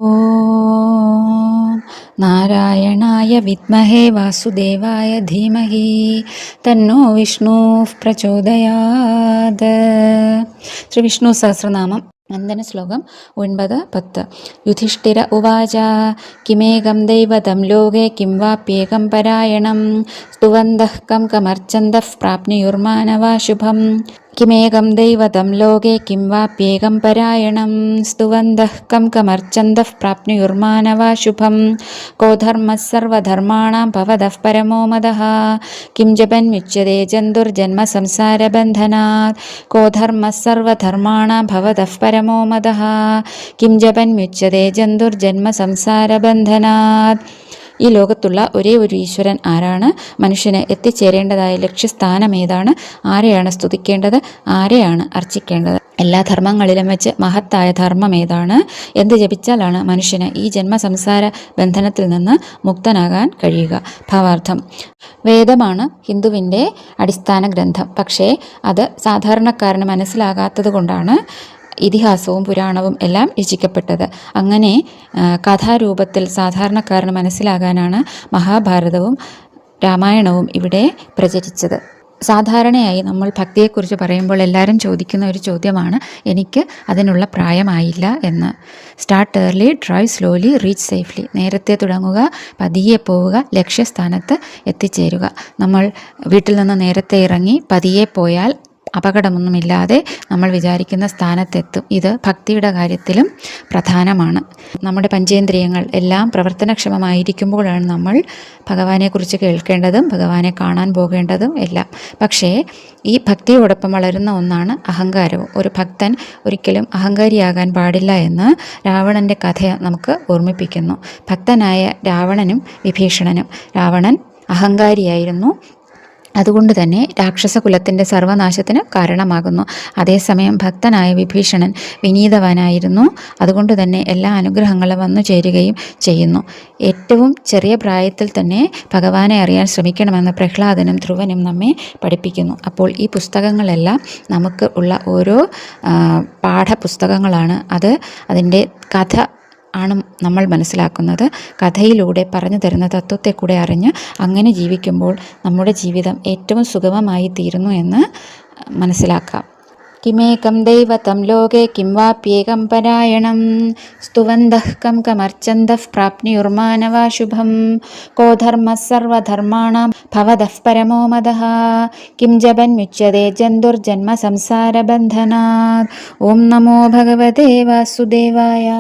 ഓം നാരായണായ വിദ്മഹേ വാസുദേവായ ധീമഹി തന്നോ വിഷ്ണു പ്രചോദയാത്. ശ്രീ വിഷ്ണു സഹസ്രനാമം വന്ദന ശ്ലോകം 9-10. യുധിഷ്ഠിര ഉവാച കിമേകം ദൈവതം ലോകേ കിം വാപ്യേകം പരായണം സ്തുവന്തഃ കം കമർച്ചന്തഃ പ്രാപ്നുയുർമാനവാ ശുഭം. കിമേകം ദൈവതം ലോകേ കിം വാപ്യേകം പരായണം സ്തുവന്തഃ കം കമർച്ചന്തഃ പ്രാപ്നുയുർമാനവാ ശുഭം. കോ ധർമ്മഃ സർവധർമാണാം ഭവതഃ പരമോ മദഃ കിം ജപന്മുച്യതേ ജന്തുർജന്മ സംസാരബന്ധനാത്. കോ ധർമ്മഃ സർവധർമാണാം ഭവതഃ പരമോ മദഃ കിം ജപന്മുച്യതേ ജന്തുർജന്മ സംസാരബന്ധനാത്. ഈ ലോകത്തുള്ള ഒരേ ഒരു ഈശ്വരൻ ആരാണ്? മനുഷ്യന് എത്തിച്ചേരേണ്ടതായ ലക്ഷ്യസ്ഥാനം ഏതാണ്? ആരെയാണ് സ്തുതിക്കേണ്ടത്? ആരെയാണ് അർച്ചിക്കേണ്ടത്? എല്ലാ ധർമ്മങ്ങളിലും വെച്ച് മഹത്തായ ധർമ്മം ഏതാണ്? എന്ത് ജപിച്ചാലാണ് മനുഷ്യന് ഈ ജന്മസംസാര ബന്ധനത്തിൽ നിന്ന് മുക്തനാകാൻ കഴിയുക? ഭാവാർത്ഥം: വേദമാണ് ഹിന്ദുവിൻ്റെ അടിസ്ഥാന ഗ്രന്ഥം. പക്ഷേ അത് സാധാരണക്കാരന് മനസ്സിലാകാത്തത് കൊണ്ടാണ് ഇതിഹാസവും പുരാണവും എല്ലാം രചിക്കപ്പെട്ടത്. അങ്ങനെ കഥാരൂപത്തിൽ സാധാരണക്കാരന് മനസ്സിലാകാനാണ് മഹാഭാരതവും രാമായണവും ഇവിടെ പ്രചരിച്ചത്. സാധാരണയായി നമ്മൾ ഭക്തിയെക്കുറിച്ച് പറയുമ്പോൾ എല്ലാവരും ചോദിക്കുന്ന ഒരു ചോദ്യമാണ്, എനിക്ക് അതിനുള്ള പ്രായമായില്ല എന്ന്. Start early, drive slowly, reach safely. നേരത്തെ തുടങ്ങുക, പതിയെ പോവുക, ലക്ഷ്യസ്ഥാനത്ത് എത്തിച്ചേരുക. നമ്മൾ വീട്ടിൽ നിന്ന് നേരത്തെ ഇറങ്ങി പതിയെ പോയാൽ അപകടമൊന്നുമില്ലാതെ നമ്മൾ വിചാരിക്കുന്ന സ്ഥാനത്തെത്തും. ഇത് ഭക്തിയുടെ കാര്യത്തിലും പ്രധാനമാണ്. നമ്മുടെ പഞ്ചേന്ദ്രിയങ്ങൾ എല്ലാം പ്രവർത്തനക്ഷമമായിരിക്കുമ്പോഴാണ് നമ്മൾ ഭഗവാനെക്കുറിച്ച് കേൾക്കേണ്ടതും ഭഗവാനെ കാണാൻ പോകേണ്ടതും എല്ലാം. പക്ഷേ ഈ ഭക്തിയോടൊപ്പം വളരുന്ന ഒന്നാണ് അഹങ്കാരവും. ഒരു ഭക്തൻ ഒരിക്കലും അഹങ്കാരിയാകാൻ പാടില്ല എന്ന് രാവണൻ്റെ കഥ നമുക്ക് ഓർമ്മിപ്പിക്കുന്നു. ഭക്തനായ രാവണനും വിഭീഷണനും. രാവണൻ അഹങ്കാരിയായിരുന്നു, അതുകൊണ്ട് തന്നെ രാക്ഷസകുലത്തിൻ്റെ സർവനാശത്തിന് കാരണമാകുന്നു. അതേസമയം ഭക്തനായ വിഭീഷണൻ വിനീതവാനായിരുന്നു, അതുകൊണ്ട് തന്നെ എല്ലാ അനുഗ്രഹങ്ങളും വന്നു ചേരുകയും ചെയ്യുന്നു. ഏറ്റവും ചെറിയ പ്രായത്തിൽ തന്നെ ഭഗവാനെ അറിയാൻ ശ്രമിക്കണമെന്ന് പ്രഹ്ലാദനും ധ്രുവനും നമ്മെ പഠിപ്പിക്കുന്നു. അപ്പോൾ ഈ പുസ്തകങ്ങളെല്ലാം നമുക്ക് ഉള്ള ഓരോ പാഠപുസ്തകങ്ങളാണ്. അതിൻ്റെ കഥ ആണ് നമ്മൾ മനസ്സിലാക്കുന്നത്. കഥയിലൂടെ പറഞ്ഞു തരുന്ന തത്വത്തെ കൂടെ അറിഞ്ഞ് അങ്ങനെ ജീവിക്കുമ്പോൾ നമ്മുടെ ജീവിതം ഏറ്റവും സുഗമമായി തീരുന്നു എന്ന് മനസ്സിലാക്കാം. കിമേകം ദൈവതം ലോകേ കിം വാപ്യേകം പരായണം സ്തുവന്തഃ കം കമർച്ചന്തഃ പ്രാപ്നുയുർമാനവാ ശുഭം. കോ ധർമ്മഃ സർവധർമാണാം ഭവതഃ പരമോ മദഃ കിം ജപന്മുച്യതേ ജന്തുർജന്മ സംസാരബന്ധനാത്. ഓം നമോ ഭഗവതേ വാസുദേവായ.